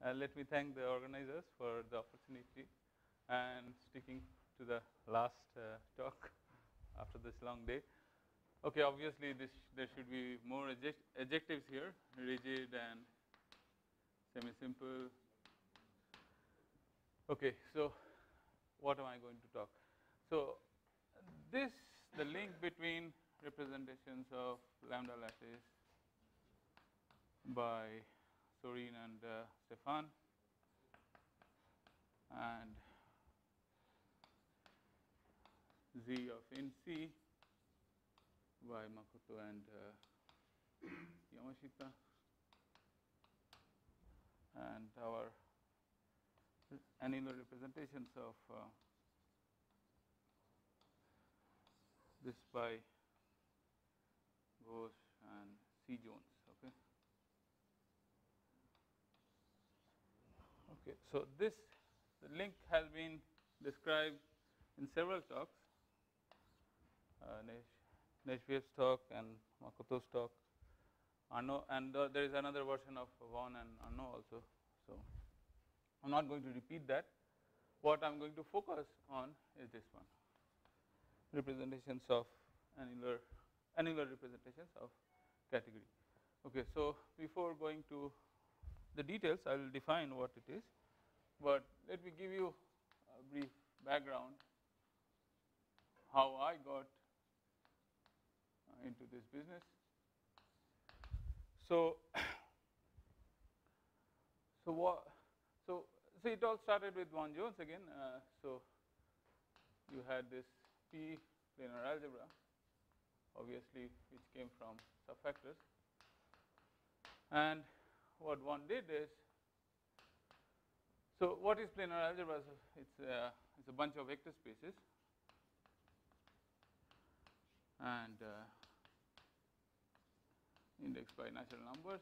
Let me thank the organizers for the opportunity and sticking to the last talk after this long day. Okay, obviously there should be more adjectives here, rigid and semi-simple. Okay, so what am I going to talk? So the link between representations of lambda lattice by Sorin and Stefan and Z of Ind C by Makoto and Yamashita, and our annular representations of this by Ghosh and C. Jones. Okay. Okay. So the link has been described in several talks, Neshveyev's talk and Makoto's talk, and there is another version of Vaughan and Anno also. So I'm not going to repeat that. What I'm going to focus on is this one: representations of annular representations of category. Okay, so before going to the details, I will define what it is, but let me give you a brief background how I got into this business. So it all started with Vaughan Jones again. So you had this P planar algebra, obviously, which came from subfactors. And what one did is, so what is planar algebra? It's a bunch of vector spaces, and indexed by natural numbers,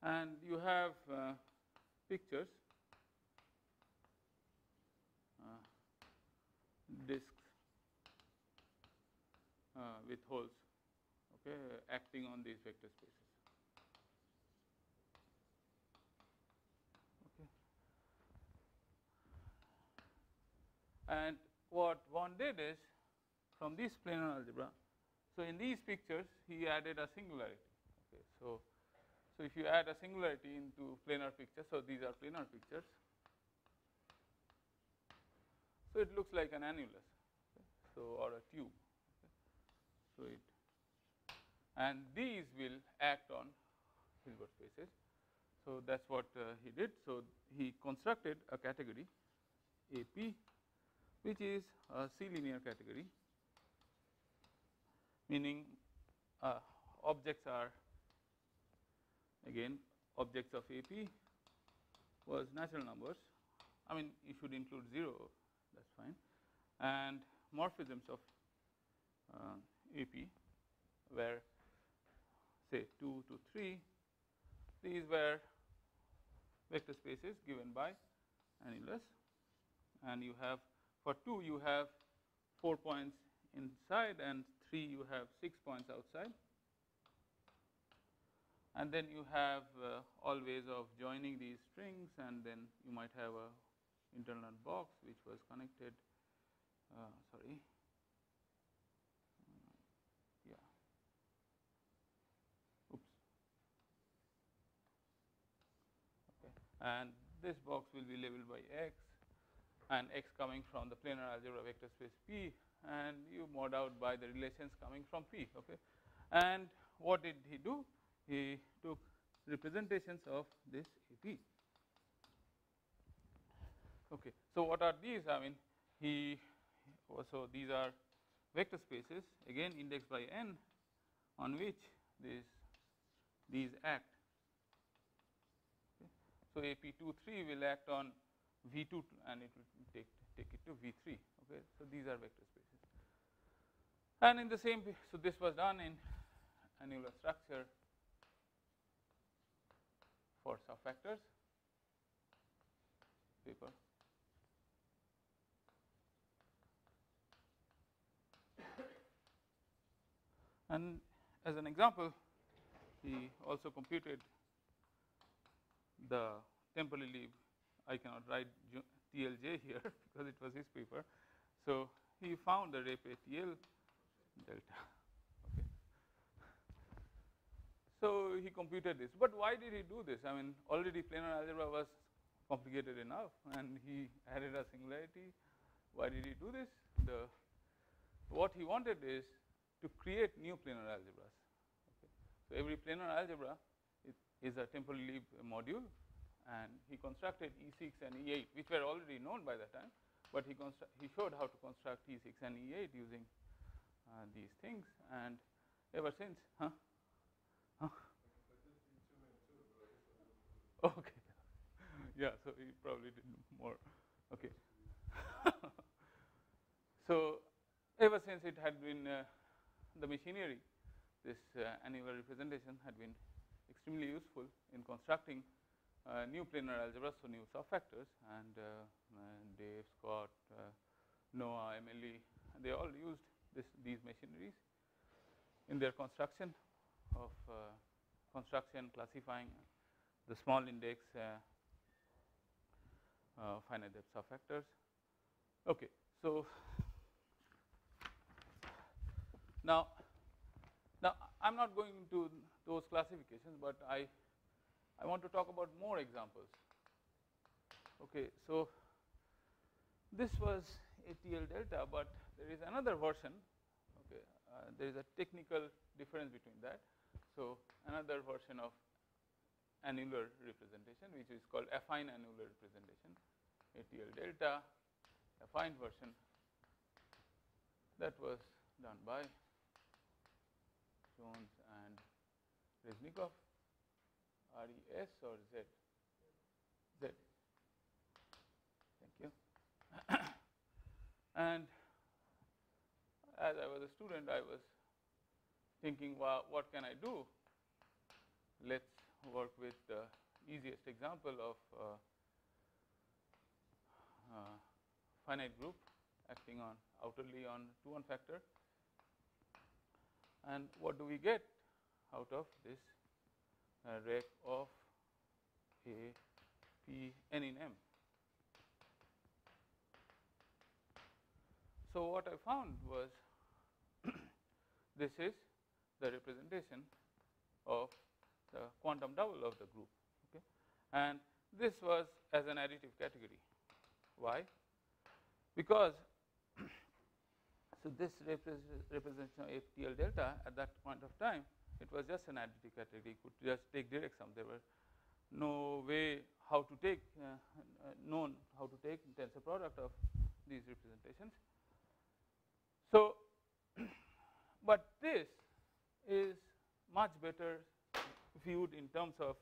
and you have pictures, disks with holes, okay, acting on these vector spaces. Okay. And what Vaughan did is, from this planar algebra, so in these pictures he added a singularity. Okay, so if you add a singularity into planar pictures, so these are planar pictures, so it looks like an annulus, okay, so or a tube. Okay. So and these will act on Hilbert spaces. So that's what he did. So he constructed a category AP, which is a C-linear category, meaning objects are, again, objects of AP was natural numbers. I mean, you should include 0, that's fine, and morphisms of AP were, say, 2 to 3. These were vector spaces given by annulus, and you have, for 2 you have 4 points inside, and 3 you have 6 points outside. And then you have all ways of joining these strings, and then you might have a internal box which was connected, and this box will be labeled by X, and X coming from the planar algebra vector space P, and you mod out by the relations coming from P. Okay, and what did he do? He took representations of this AP. Okay, so what are these? I mean, so these are vector spaces, again indexed by n, on which these act. Okay. So AP23 will act on V2, and it will take it to V3. Okay, so these are vector spaces. And in the same, so this was done in annular structure for subfactors paper. And as an example, he also computed the Temperley-Lieb, I cannot write TLJ here because it was his paper. So he found the Repe TL delta. Okay. So he computed this, but why did he do this? I mean, already planar algebra was complicated enough, and he added a singularity. Why did he do this? What he wanted is to create new planar algebras. Okay. So every planar algebra is a Temperley-Lieb module, and he constructed E6 and E8, which were already known by that time, but he showed how to construct E6 and E8 using these things, and ever since, Okay, yeah, so he probably did more. Okay. So ever since it had been the machinery, this annular representation had been extremely useful in constructing new planar algebras, so new subfactors, and Dave, Scott, Noah, Emily, they all used these machineries in their construction of classifying the small index finite depth subfactors. Okay, so now I'm not going into those classifications, but I want to talk about more examples. Okay, so this was ATL delta, but there is another version. Okay, there is a technical difference between that. So another version of annular representation, which is called affine annular representation, ATL delta, affine version, that was done by Jones and Reznikov. RES or Z? Z. Thank you. And as I was a student, I was thinking, well, what can I do? Let's work with the easiest example of finite group acting on outerly on 2-1 factor. And what do we get out of this rec of a p n in M? So what I found was this is the representation of the quantum double of the group. Okay, and this was as an additive category. Why? Because so this representation of FTL delta at that point of time, it was just an additive category. Could just take direct sum. There were no way how to take known how to take tensor product of these representations. So, but this is much better viewed in terms of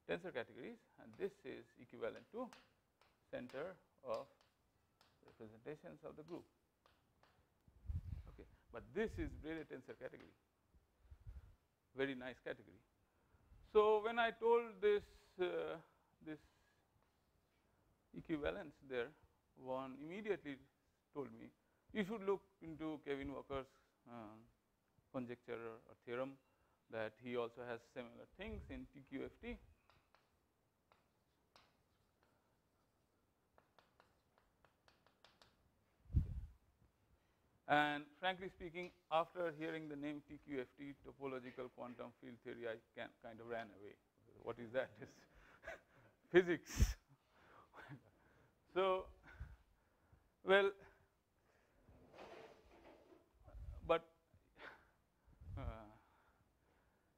tensor categories, and this is equivalent to center of representations of the group. Okay, but this is braided tensor category. Very nice category. So when I told this this equivalence there, one immediately told me you should look into Kevin Walker's conjecture or theorem, that he also has similar things in TQFT. And frankly speaking, after hearing the name TQFT, topological quantum field theory, I kind of ran away. What is that? It's physics. So, well, but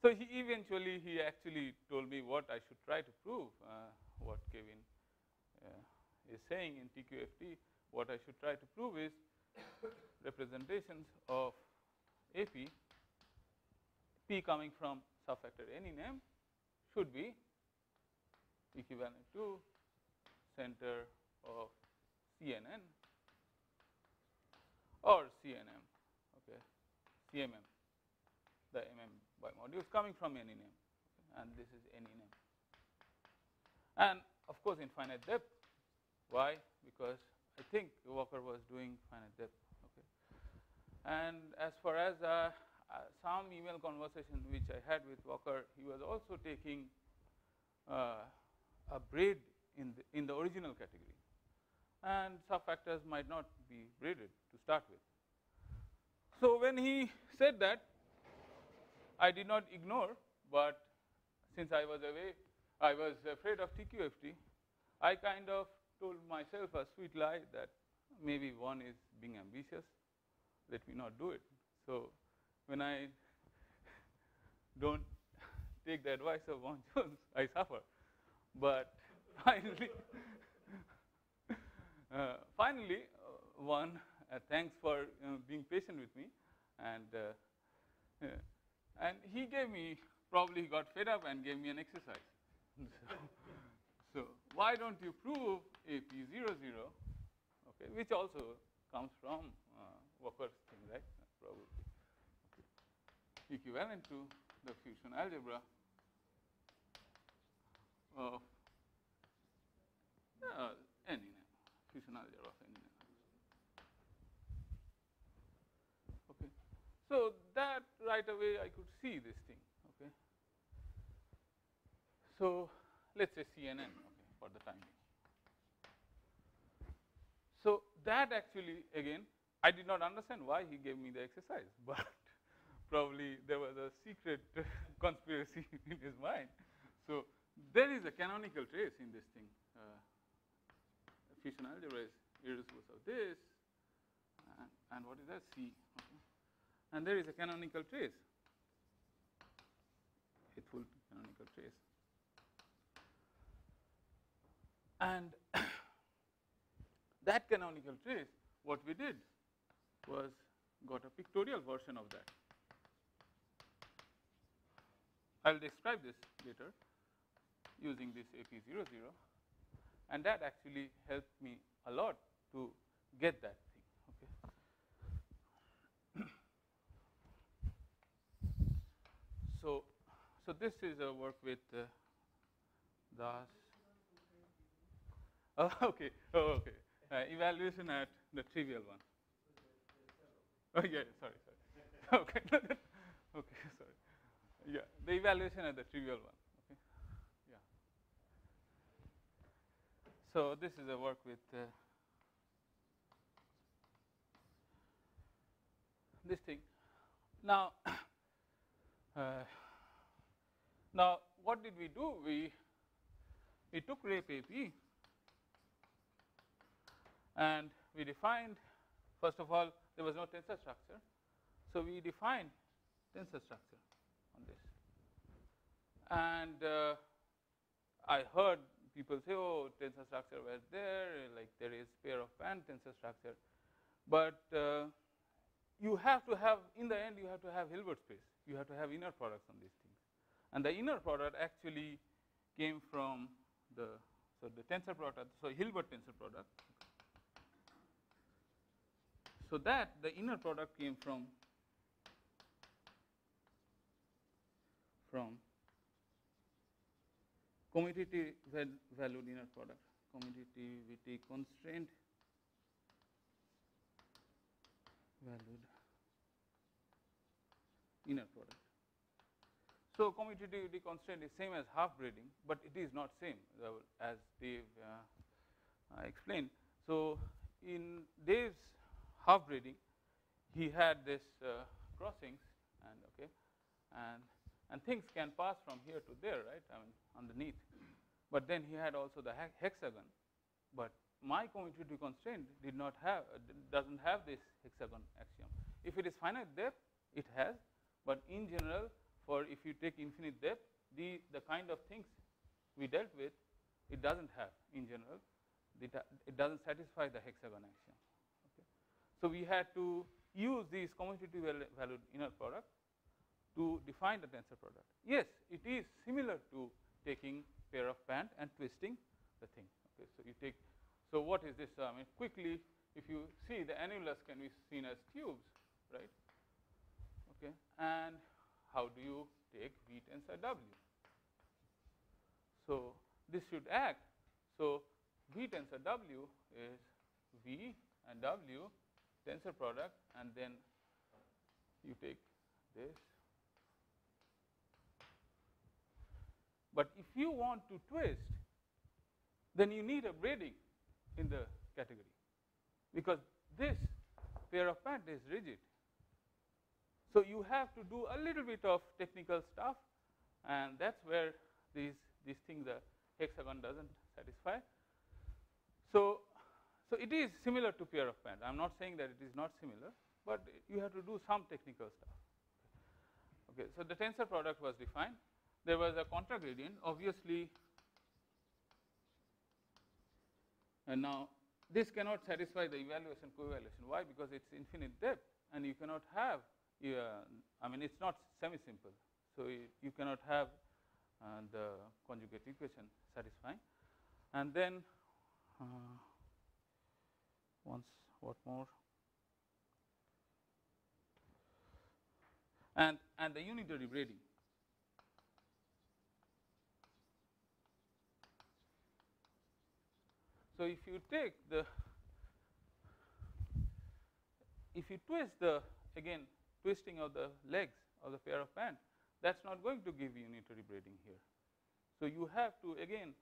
so he actually told me what I should try to prove. What Kevin is saying in TQFT, what I should try to prove is representations of AP, P coming from subfactor n in M, should be equivalent to center of CNN or CNM, okay, CMM, the MM bimodules coming from n in M, okay, and this is n in M. And of course, in finite depth. Why? Because I think Walker was doing finite depth. Okay, and as far as some email conversation which I had with Walker, he was also taking a braid in the original category, and subfactors might not be braided to start with. So when he said that, I did not ignore, but since I was afraid of TQFT, I kind of told myself a sweet lie that maybe one is being ambitious, let me not do it. So when I don't take the advice of Vaughan Jones, I suffer. But finally, Vaughan, thanks for being patient with me, and he gave me, probably got fed up and gave me an exercise. So why don't you prove AP00, okay, which also comes from Walker's thing, right? Probably equivalent to the fusion algebra of any fusion algebra of any. Okay, so that right away I could see this thing. Okay, so let's say CNN, okay, for the time being. So that actually, again, I did not understand why he gave me the exercise, but probably there was a secret conspiracy in his mind. So there is a canonical trace in this thing. Fusion algebra is irreducible of this, and what is that? C. Okay. And there is a canonical trace, a full canonical trace. And that canonical trace, what we did was got a pictorial version of that. I will describe this later using this AP00, and that actually helped me a lot to get that thing. Okay. So this is a work with Das. Oh, okay. Oh, okay. Evaluation at the trivial one. Oh, yeah. Sorry. Okay. Okay. Sorry. Yeah. The evaluation at the trivial one. Okay. Yeah. So this is a work with this thing. Now, what did we do? We took RAPE AP. And we defined, first of all, there was no tensor structure. So we defined tensor structure on this. And I heard people say, oh, tensor structure was there, like there is pair of band tensor structure. But you have to have, in the end, you have to have Hilbert space. You have to have inner products on these things. And the inner product actually came from the tensor product, so Hilbert tensor product. So that the inner product came from commutative valued inner product, commutativity constraint valued inner product. So commutativity constraint is same as half braiding, but it is not same as Dave explained. So in Dave's half braiding, he had this crossings, and things can pass from here to there, right? I mean, underneath. But then he had also the hexagon. But my commutativity constraint doesn't have this hexagon axiom. If it is finite depth, it has. But in general, for if you take infinite depth, the kind of things we dealt with, it doesn't have in general. It doesn't satisfy the hexagon axiom. So we had to use these commutatively valued inner product to define the tensor product. Yes, it is similar to taking pair of band and twisting the thing. Okay, so you take. So what is this? I mean, quickly, if you see, the annulus can be seen as cubes, right? Okay, and how do you take V tensor W? So this should act. So V tensor W is V and W tensor product, and then you take this. But if you want to twist, then you need a braiding in the category, because this pair of pant is rigid. So you have to do a little bit of technical stuff, and that's where these things, the hexagon doesn't satisfy. So it is similar to pair of pant. I'm not saying that it is not similar, but you have to do some technical stuff. Okay, so the tensor product was defined. There was a contra gradient, obviously, and now this cannot satisfy the evaluation co-evaluation. Why? Because it's infinite depth, and you cannot have, I mean, it's not semi-simple. So you cannot have the conjugate equation satisfying. And then what more? And the unitary braiding. So if you take the, if you twist the, again, twisting of the legs of the pair of pant, that's not going to give you unitary braiding here. So you have to, again,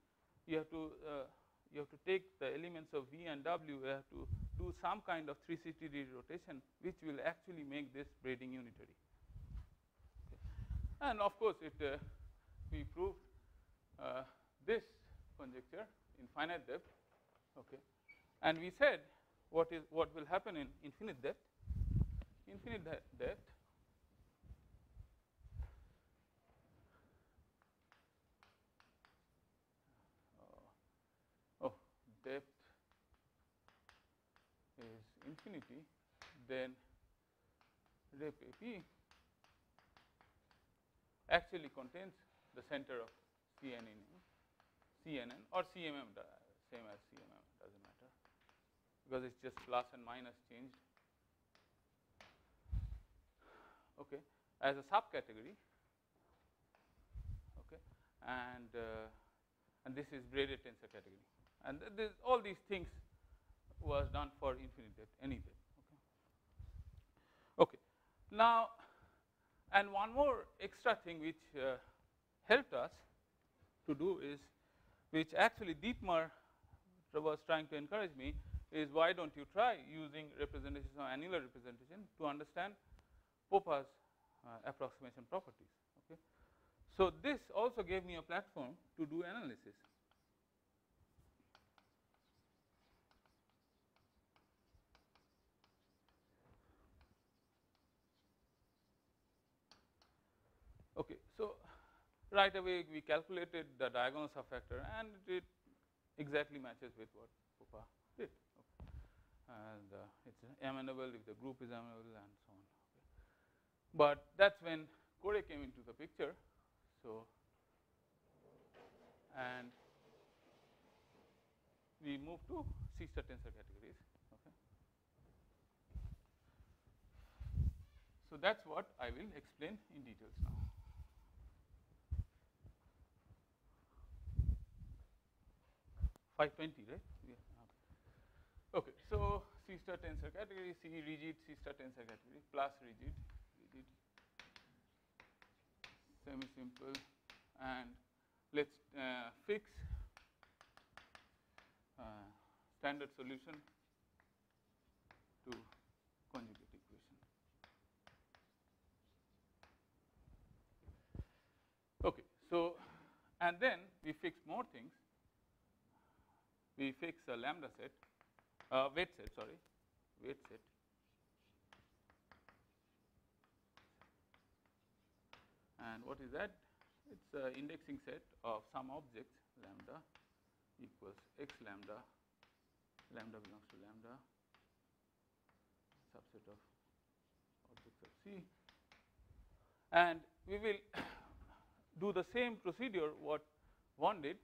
you have to take the elements of V and W, you have to do some kind of 360-degree rotation, which will actually make this braiding unitary. Okay. And of course, we proved this conjecture in finite depth. Okay, and we said what will happen in infinite depth. Infinite depth. Depth is infinity, then rep AP actually contains the center of CNN or CMM, same as CMM, doesn't matter, because it's just plus and minus changed. Okay, as a subcategory. Okay, and this is braided tensor category. And all these things was done for infinite depth, any depth. Okay. Okay. Now, and one more extra thing which helped us to do is, which actually Dietmar was trying to encourage me, is why don't you try using representation or annular representation to understand Popa's approximation properties. Okay. So this also gave me a platform to do analysis. Okay, so right away we calculated the diagonal subfactor, and it exactly matches with what Popa did. Okay. And it's amenable if the group is amenable and so on. Okay. But that's when Corey came into the picture. So, and we moved to C-star tensor categories. Okay. So that's what I will explain in details now. $520, right? Yeah. Okay. So C-star tensor category, C rigid C-star tensor category, plus rigid, semi-simple, and let's fix standard solution to conjugate equation. Okay. So, and then we fix more things. We fix a lambda set, weight set, sorry, weight set. And what is that? It's an indexing set of some objects, lambda equals x lambda, lambda belongs to lambda, subset of objects of C. And we will do the same procedure what Vaughan did,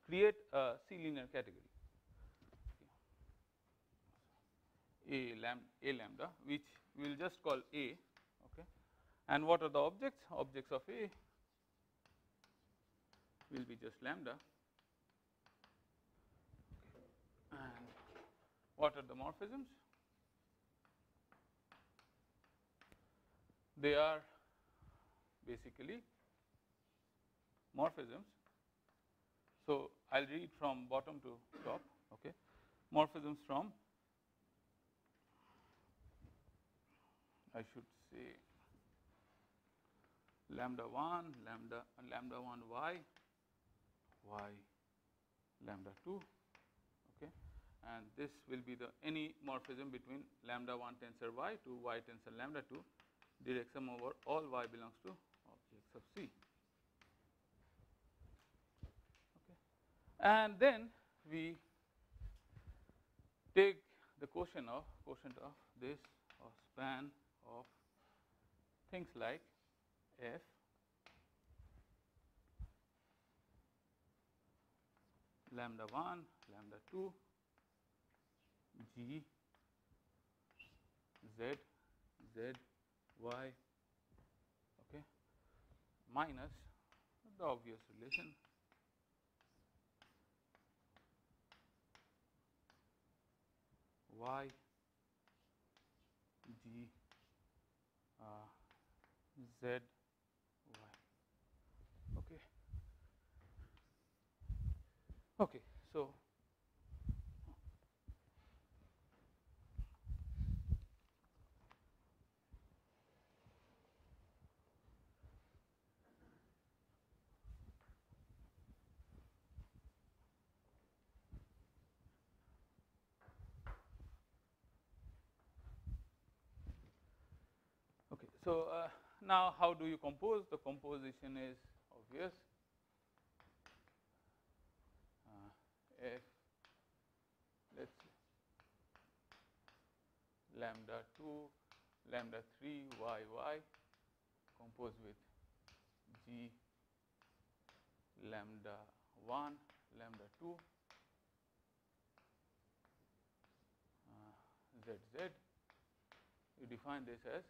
create a C linear category, okay. A lambda, which we will just call A. Okay. And what are the objects? Objects of A will be just lambda. And what are the morphisms? They are basically morphisms. So I will read from bottom to top. Okay, morphisms from, I should say, lambda 1, lambda 1 y, lambda 2. Okay, and this will be the any morphism between lambda 1 tensor y to y tensor lambda 2, direct sum over all y belongs to objects of C. Okay. And then we take the quotient of this, or span of things like f lambda 1, lambda 2, g, z, y, okay, minus the obvious relation y, g, z, y. Okay. Okay. So, okay. So, now how do you compose? The composition is obvious. F, let's say lambda 2, lambda 3, y, composed with g, lambda 1, lambda 2, z. You define this as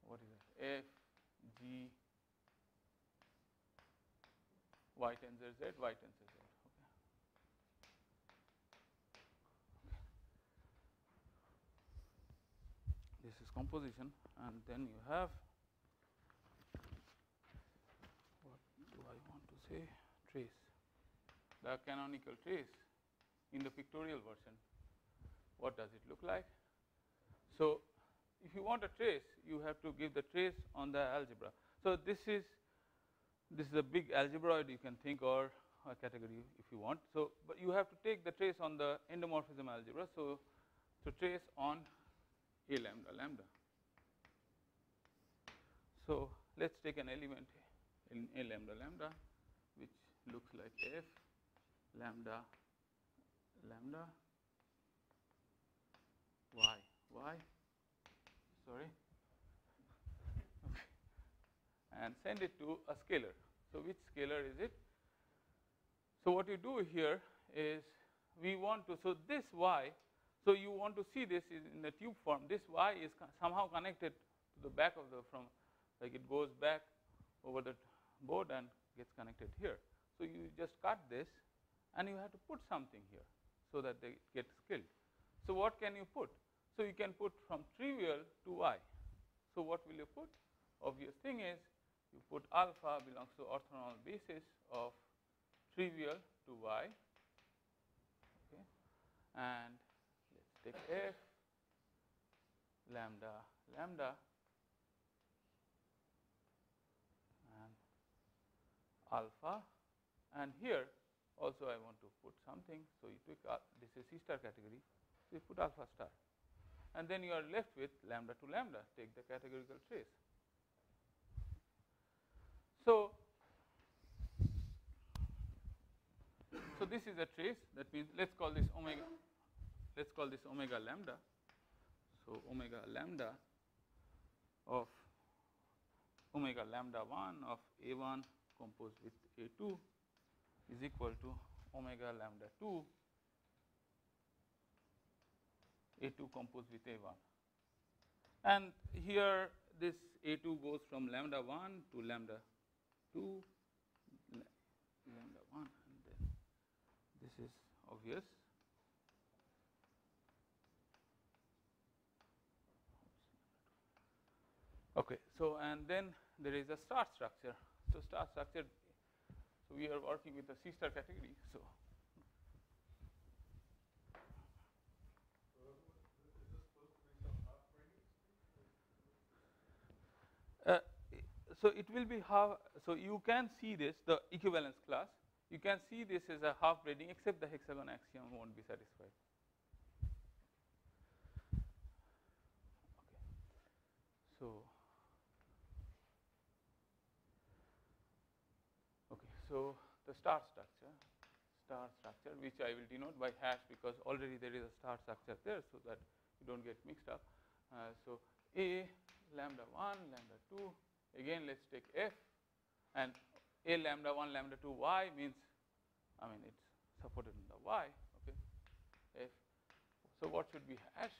what is it? F, g, y tensor z, y tensor z. Okay. This is composition, and then you have, what do I want to say? Trace. The canonical trace in the pictorial version. What does it look like? So, if you want a trace, you have to give the trace on the algebra. So, this is a big algebroid, you can think, or a category if you want. So, but you have to take the trace on the endomorphism algebra. So, to trace on a lambda. So, let us take an element in a lambda, which looks like f lambda y, sorry, okay, and send it to a scalar. So, which scalar is it? So, what you do here is we want to, so this y, so you want to see this is in the tube form. This y is somehow connected to the back of the, from, like it goes back over the board and gets connected here. So, you just cut this and you have to put something here so that they get scaled. So, what can you put? So, you can put from trivial to y. So, what will you put? Obvious thing is you put alpha belongs to orthonormal basis of trivial to y, okay, and let's take f lambda and alpha, and here also I want to put something. So, you took this is C star category, so you put alpha star, and then you are left with lambda to lambda, take the categorical trace. So, this is a trace, that means let us call this omega lambda. So, omega lambda of omega lambda 1 of A1 composed with A2 is equal to omega lambda 2 A2 composed with A1. And here this A2 goes from lambda 1 to lambda 2, lambda 1, and then this is obvious. Okay, so and then there is a star structure. So star structure, so we are working with a C star category. So so it will be half, so you can see this, the equivalence class, you can see this as a half braiding except the hexagon axiom won't be satisfied. Okay. So the star structure which I will denote by hash because already there is a star structure there so that you don't get mixed up. So A lambda 1, lambda 2, again let's take F, and A lambda 1, lambda 2 Y means, I mean it's supported in the Y, okay, F. So what should be hash?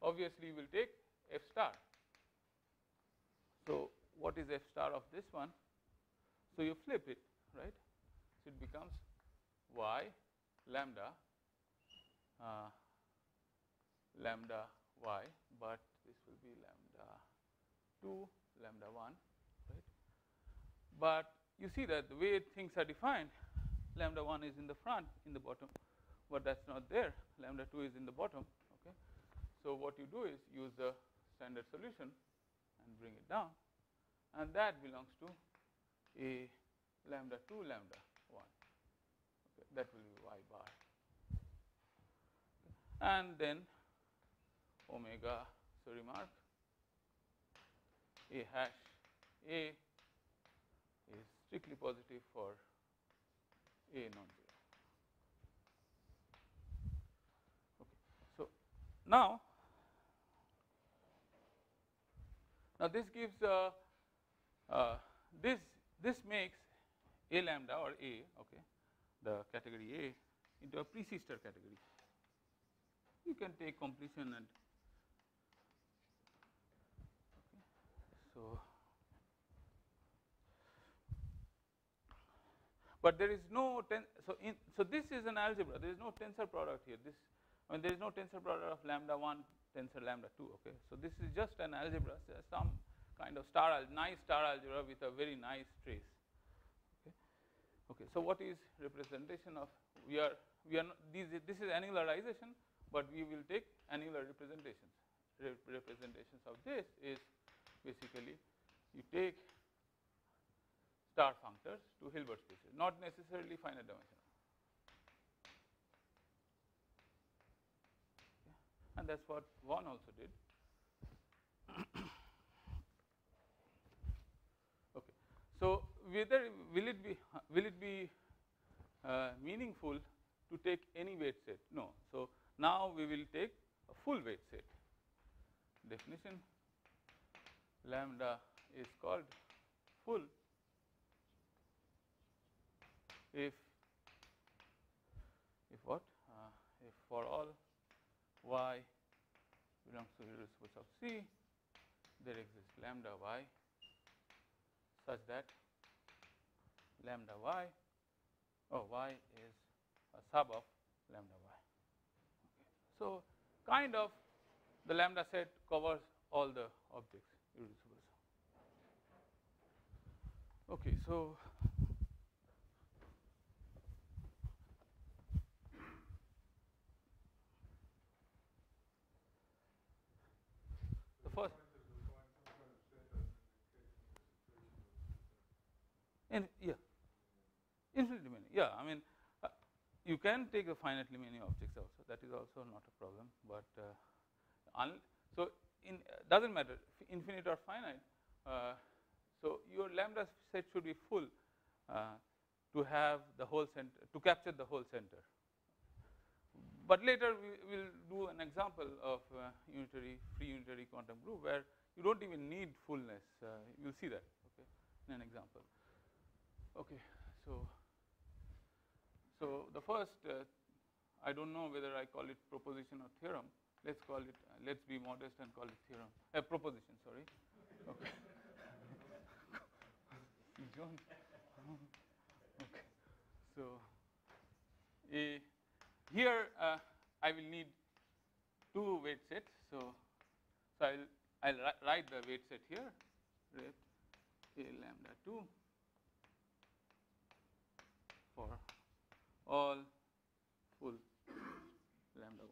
Obviously we'll take F star. So what is F star of this one? So you flip it, right? So it becomes Y lambda lambda Y, but this will be lambda 2, lambda 1, right? But you see that the way things are defined, lambda 1 is in the front, in the bottom, but that's not there. Lambda 2 is in the bottom, okay? So what you do is use the standard solution and bring it down, and that belongs to A lambda 2, lambda 1. Okay, that will be Y bar. Okay. And then omega, so remark A hash A is strictly positive for A non-zero. Okay. So now this gives this makes A lambda or A, okay, the category A into a pre-sister category. You can take completion and okay. So but there is no so this is an algebra. There is no tensor product here. There is no tensor product of lambda 1 tensor lambda 2. Okay, so this is just an algebra, some kind of nice star algebra with a very nice trace. Okay, so what is representation of, we are not, this is annularization, but we will take annular representations. Representations of this is basically you take star functors to Hilbert spaces, not necessarily finite dimensional. Okay. And that's what Vaughan also did. Okay, so whether will it be meaningful to take any weight set? No. So now we will take a full weight set. Definition: lambda is called full if what? If for all y belongs to irreducible sub C, there exists lambda y such that lambda y, y is a sub of lambda y. Okay. So kind of the lambda set covers all the objects irreducible. Okay, so the first infinitely many. Yeah, I mean you can take the finitely many objects also. That is also not a problem. But so doesn't matter infinite or finite. So your lambda set should be full to have the whole center, to capture the whole center. But later we will do an example of free unitary quantum group where you don't even need fullness. You will see that, okay, in an example. Okay, so the first, I don't know whether I call it proposition or theorem. Let's call it. Let's be modest and call it theorem. Proposition. Sorry. Okay. Okay. So here I will need two weight sets. So I'll write the weight set here. Right. A lambda 2 all full lambda 1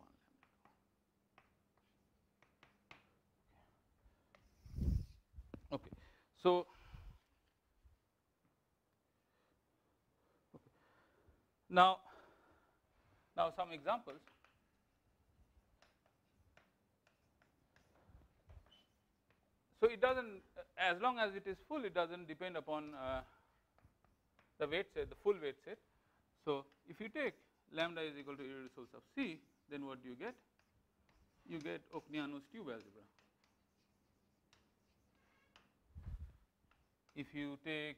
lambda 2. Okay. So, now some examples. So, it does not, as long as it is full, it does not depend upon the weight set, the full weight set. So, if you take lambda is equal to irreducible sub C, then what do you get? You get Ocneanu's tube algebra. If you take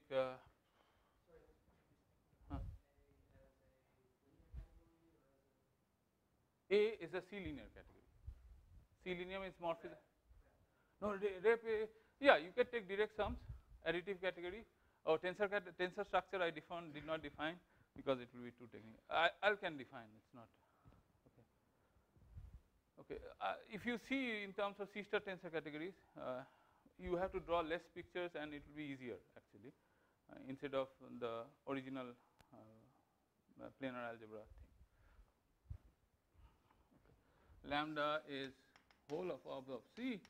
A is a C linear category. C linear means morphism. No, yeah, you can take direct sums, additive category, or tensor structure. I did not define because it will be too technical. I can define. It's not okay. Okay. If you see in terms of C star tensor categories, you have to draw less pictures and it will be easier actually instead of the original planar algebra thing. Okay. Lambda is whole of C,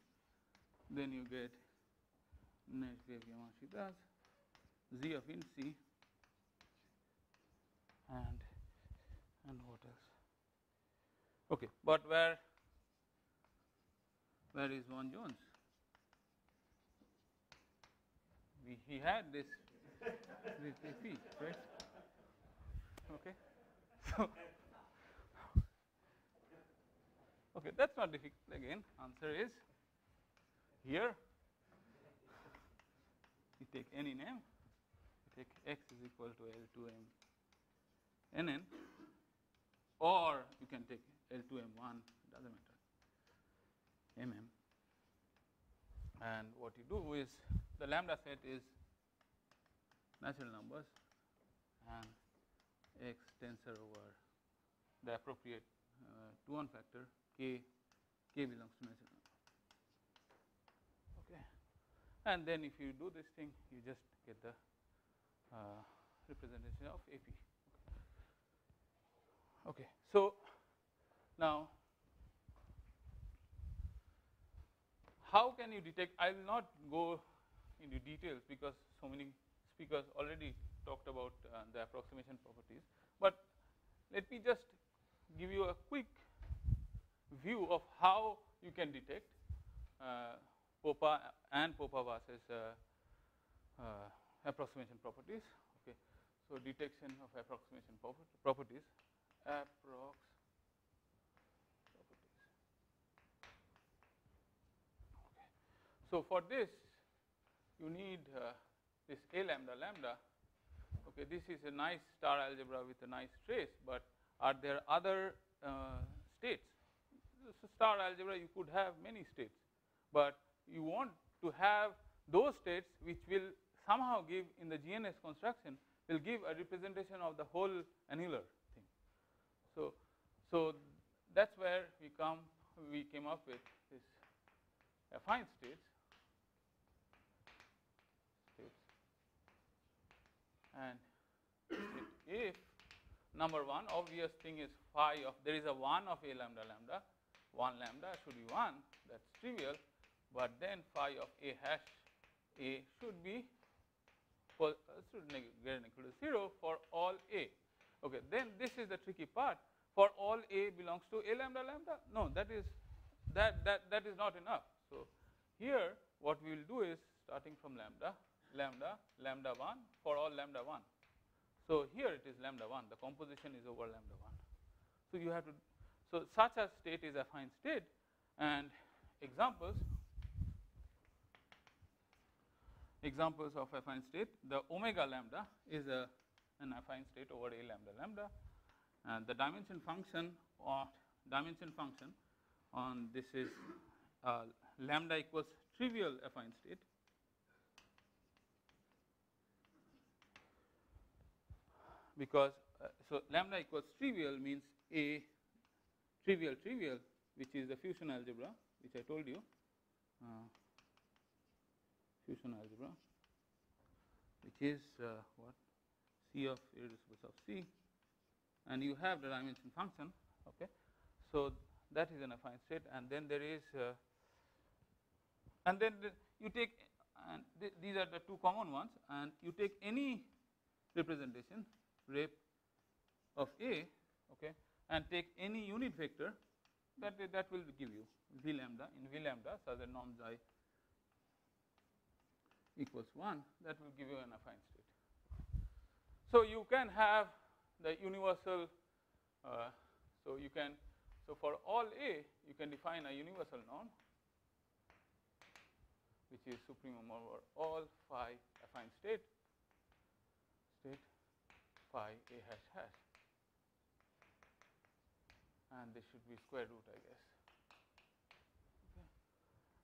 then you get Neshveyev Yamashita's Z of Ind C and what else? Okay, but where is Vaughan Jones? He had this P, right? Okay, so okay, that's not difficult. Again, answer is here. You take any name. You take x is equal to L2m nn, or you can take L2m1. Doesn't matter. Mm. And what you do is the lambda set is natural numbers and x tensor over the appropriate 2-1 factor k belongs to natural number. Okay, and then if you do this thing, you just get the representation of AP. Okay, so now how can you detect? I will not go into details because so many speakers already talked about the approximation properties, but let me just give you a quick view of how you can detect Popa and Popa Vaes approximation properties. Okay, so detection of approximation properties. Okay. So for this, you need this A lambda lambda. Okay, this is a nice star algebra with a nice trace, but are there other states? So star algebra, you could have many states, but you want to have those states which will somehow give in the GNS construction will give a representation of the whole annular thing. So that's where we came up with this affine states, and if number one obvious thing is phi of, there is a 1 of A lambda lambda, 1 lambda should be 1, that's trivial, but then phi of A hash A should be should greater than equal to 0 for all A. Okay, then this is the tricky part. For all A belongs to A lambda lambda? No, that is not enough. So here what we will do is starting from lambda 1 for all lambda 1. So here it is lambda 1. The composition is over lambda 1. So you have to. So such a state is a affine state, and examples of affine state. The omega lambda is an affine state over A lambda lambda, and the dimension function on this is lambda equals trivial affine state. Because so lambda equals trivial means A trivial, which is the fusion algebra, which I told you. Fusion algebra, which is what? C of irreducible sub C and you have the dimension function. Okay, so that is an affine state, and then there is, and then you take, and these are the two common ones, and you take any representation rep of A, okay, and take any unit vector that will give you V lambda in V lambda such that norm xi equals 1, that will give you an affine state. So you can have the universal, so you can, so for all A you can define a universal norm which is supremum over all phi affine state phi A hash hash, and this should be square root, I guess. Okay.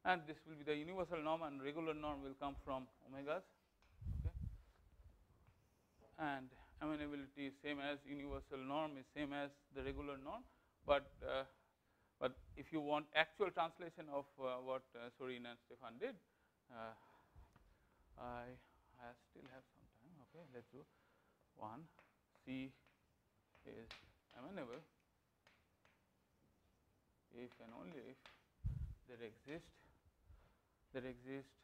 And this will be the universal norm, and regular norm will come from omegas. Okay. And amenability is same as universal norm is same as the regular norm, but if you want actual translation of what Sorin and Stefan did, I still have some time. Okay, let's do 1. C is amenable if and only if there exists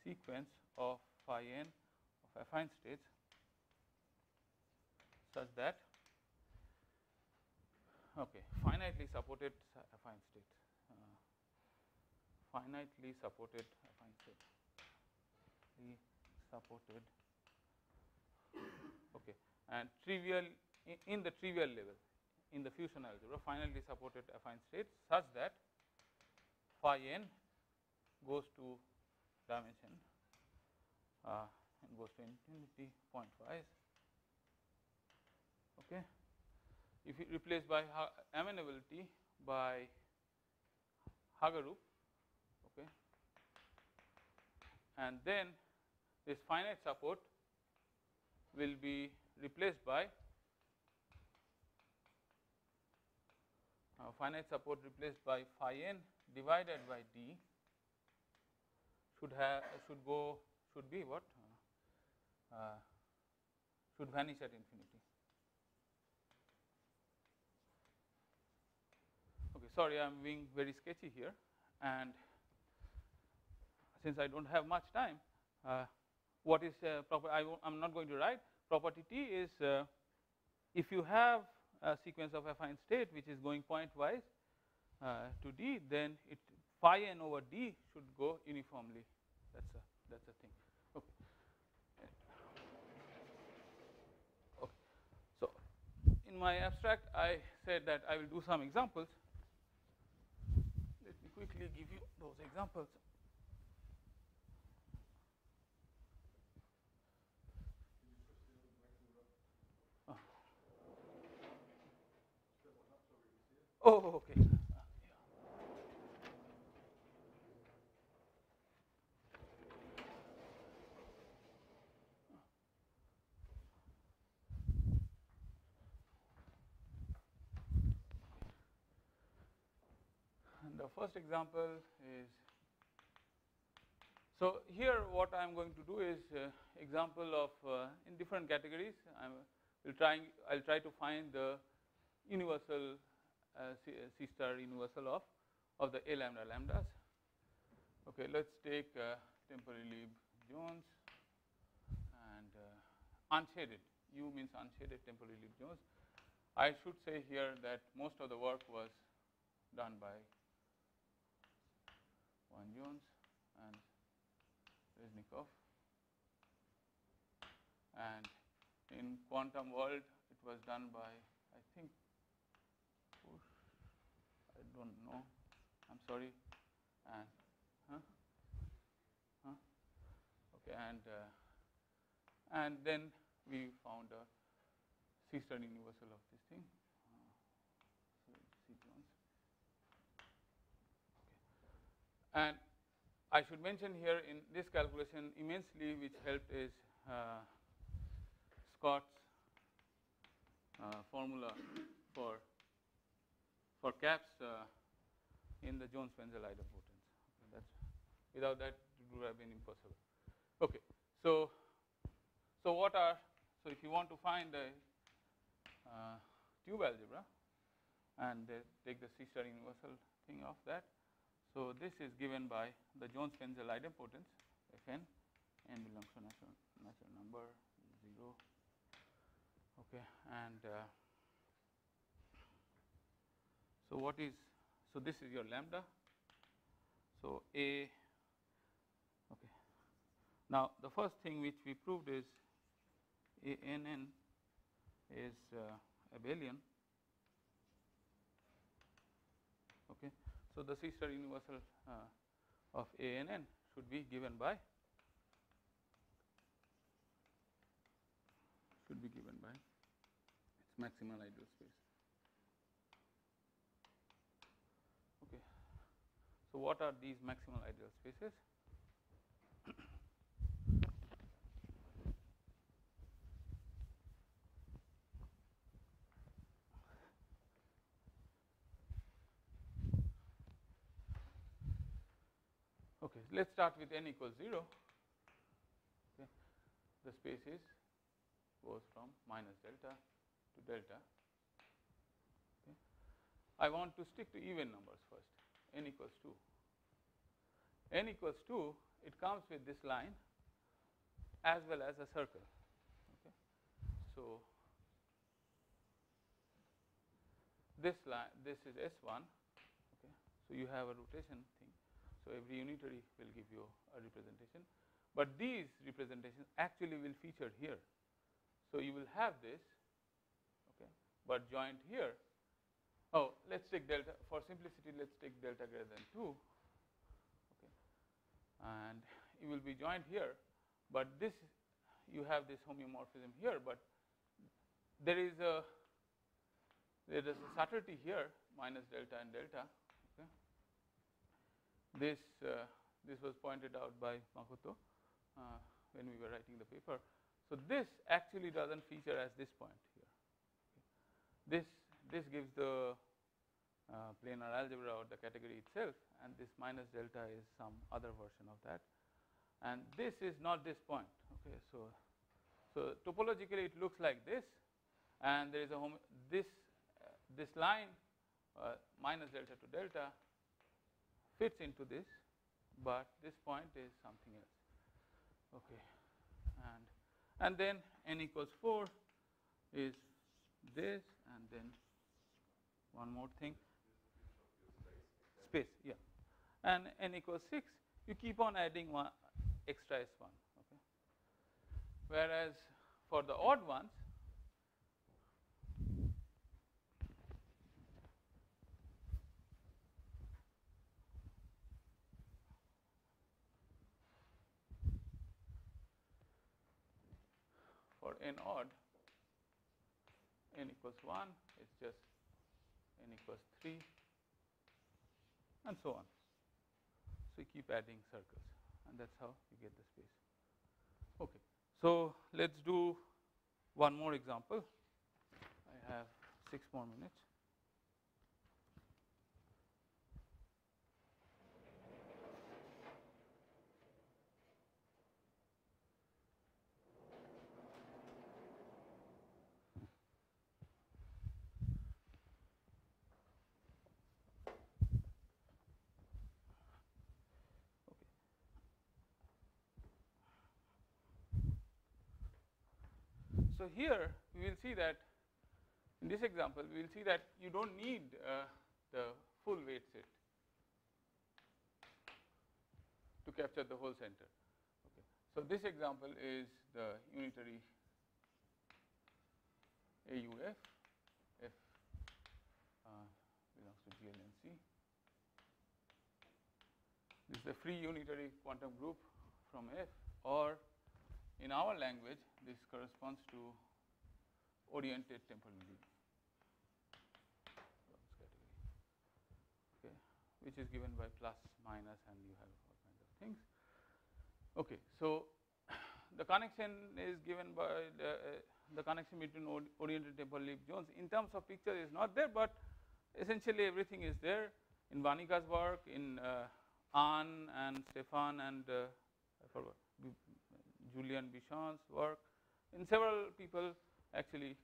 sequence of phi n of affine states such that, okay, finitely supported affine state, okay, and trivial in the trivial level in the fusion algebra, finitely supported affine states such that phi n goes to dimension and goes to infinity pointwise. Okay, if you replace by amenability by Hagerup, okay, and then this finite support will be replaced by finite support replaced by phi n divided by d should be what should vanish at infinity. Okay, sorry, I am being very sketchy here, and since I don't have much time, what is proper? I'm not going to write. Property T is if you have a sequence of affine state which is going pointwise to D, then it phi n over D should go uniformly. That's a thing. Okay. Okay. So in my abstract, I said that I will do some examples. Let me quickly give you those examples. Oh, okay. And the first example is, so here what I am going to do is example of in different categories. I'll try to find the universal C star universal of the A lambda lambdas. Okay, let's take Temperley-Lieb Jones and unshaded. U means unshaded Temperley-Lieb Jones. I should say here that most of the work was done by Vaughan Jones and Reznikov, and in quantum world it was done by, I think, I don't know, I'm sorry, and okay, and then we found a C star universal of this thing. And I should mention here in this calculation immensely which helped is Scott's formula for caps in the Jones-Wenzel idempotence. Okay, without that it would have been impossible. Okay, so if you want to find the tube algebra, and they take the C star universal thing of that. So this is given by the Jones-Penziel idempotence Fn, n belongs to natural number 0. Okay, and so what is, so this is your lambda. So A, okay. Now the first thing which we proved is ANN is abelian. Okay, so the C star universal of ANN should be given by its maximal ideal space. Okay, so what are these maximal ideal spaces? Okay, let's start with n equals 0. Okay, the space is goes from minus delta to delta. Okay, I want to stick to even numbers first. N equals 2. N equals 2. It comes with this line as well as a circle. Okay, so this line, this is S1. Okay, so you have a rotation thing. So every unitary will give you a representation, but these representations actually will feature here. So you will have this, okay, but joint here. Oh, let's take delta for simplicity. Let's take delta greater than 2. Okay, and it will be joint here, but this you have this homeomorphism here, but there is a subtlety here, minus delta and delta. Okay. This was pointed out by Makoto when we were writing the paper. So this actually doesn't feature as this point here. Okay. This gives the planar algebra or the category itself, and this minus delta is some other version of that, and this is not this point. Okay, so topologically it looks like this, and there is a this line minus delta to delta fits into this, but this point is something else. Okay, and then n equals 4 is this, and then one more thing, space, yeah, and n equals 6. You keep on adding one extra S1. Okay, whereas for the odd ones, for n odd, n equals 1, it's just n equals 3, and so on. So you keep adding circles, and that's how you get the space. Okay, so let's do one more example. I have 6 more minutes. So here we will see that in this example we will see that you don't need the full weight set to capture the whole center. Okay. So this example is the unitary AUF, F belongs to GL and C. This is a free unitary quantum group from F, or in our language, this corresponds to oriented Temperley-Lieb okay, which is given by plus, minus, and you have all kinds of things. Okay, so the connection is given by the connection between oriented Temperley-Lieb Jones. In terms of picture, is not there, but essentially everything is there in Vanika's work, in Anne and Stefan and I forgot. Julian Bichon's work, in several people actually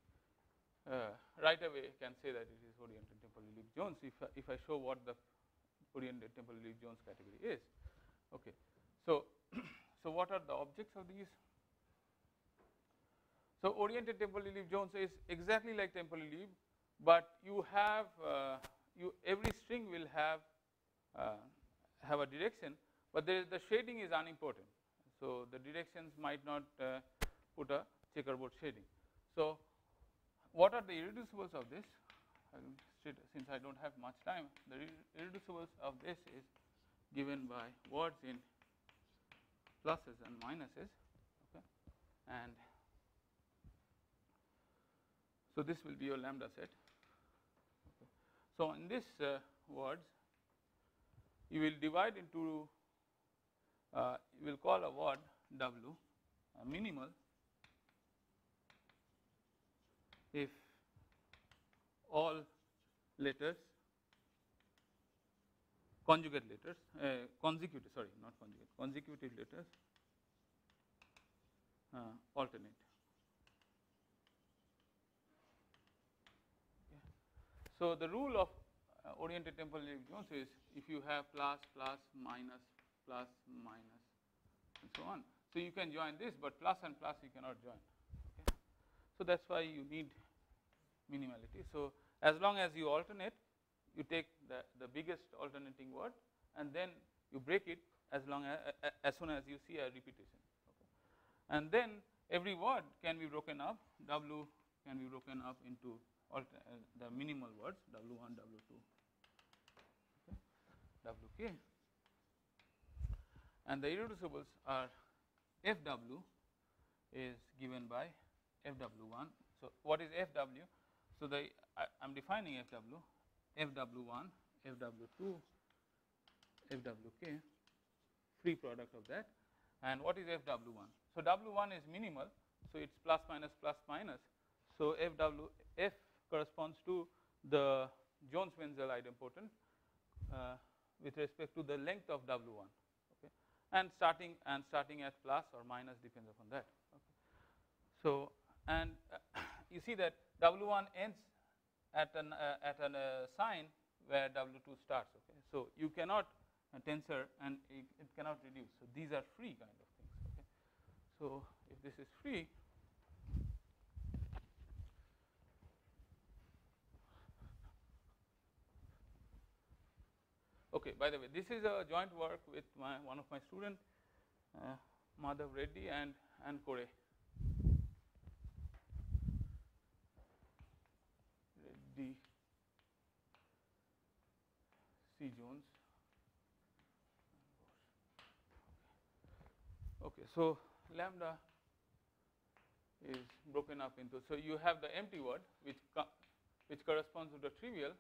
right away can say that it is oriented Temperley-Lieb Jones if I show what the oriented Temperley-Lieb Jones category is. Okay. So, so what are the objects of these? So, oriented Temperley-Lieb Jones is exactly like Temperley-Lieb, but you have every string will have a direction, but the shading is unimportant. So, the directions might not put a checkerboard shading. So, what are the irreducibles of this? Since I do not have much time, the irreducibles of this is given by words in pluses and minuses, okay. And so this will be your lambda set. Okay. So in this words, you will divide into you will call a word W a minimal if all letters, conjugate letters, consecutive, sorry, not conjugate, consecutive letters alternate. Okay. So the rule of oriented Temperley-Lieb Jones is if you have plus, plus, minus, and so on. So you can join this, but plus and plus you cannot join. Okay. So that's why you need minimality. So as long as you alternate, you take the biggest alternating word and then you break it as soon as you see a repetition. Okay. And then every word can be broken up. W can be broken up into the minimal words W1, W2, okay, WK. And the irreducibles are FW is given by FW1. So what is FW? So I am defining FW, FW1, FW2, FWK, free product of that. And what is FW1? So W1 is minimal, so it's plus minus plus minus. So F corresponds to the Jones-Wenzel idempotent with respect to the length of W1. Okay, and starting at plus or minus depends upon that. Okay. So and you see that W1 ends at a sign where W2 starts. Okay, so you cannot tensor and it cannot reduce. So these are free kind of things. Okay, so if this is free, okay. By the way, this is a joint work with one of my students, Madhav Reddy and Kore. Reddy, C. Jones. Okay, so lambda is broken up into, so you have the empty word which corresponds to the trivial,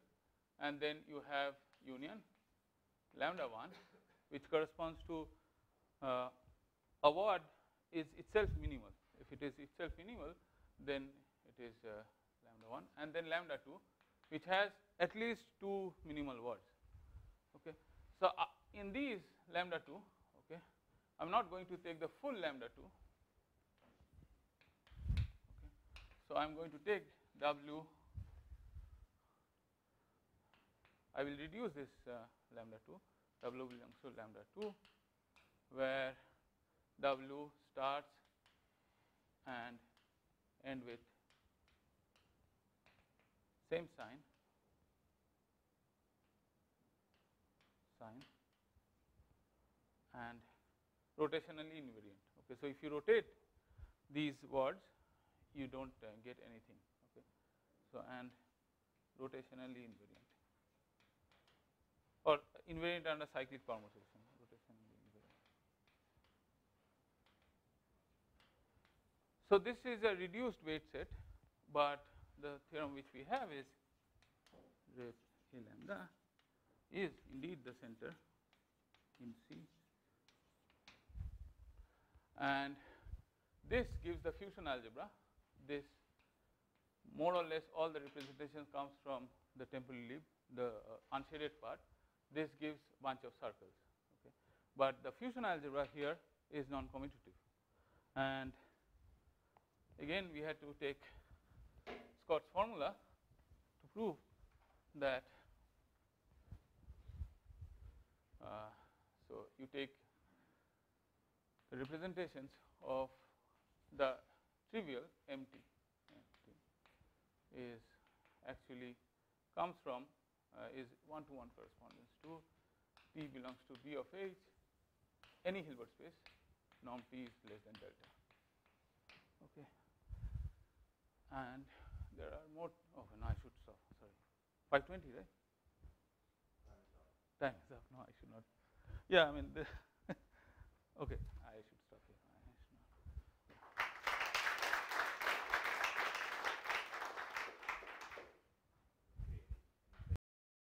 and then you have union lambda 1 which corresponds to a word is itself minimal. If it is itself minimal, then it is lambda 1, and then lambda 2 which has at least 2 minimal words. Okay. So in these lambda 2, okay, I am not going to take the full lambda 2. Okay. So I am going to take W, I will reduce this lambda 2, W belongs to lambda 2, where W starts and end with same sign, and rotationally invariant. Okay, so if you rotate these words, you don't get anything. Okay, so and rotationally invariant, or invariant under cyclic permutation. Rotationally invariant. So this is a reduced weight set, but the theorem which we have is rep A lambda is indeed the center in C, and this gives the fusion algebra. This more or less all the representation comes from the Temperley-Lieb, the unshaded part. This gives bunch of circles. Okay, but the fusion algebra here is non-commutative, and again we had to take, it's Scott's formula to prove that so you take the representations of the trivial MT is actually comes from is one-to-one correspondence to P belongs to B of H, any Hilbert space, norm T is less than delta. Okay, and there are more. Okay, no, I should stop. Sorry, 5:20, right? Time is up. No, I should not. Yeah, I mean, okay.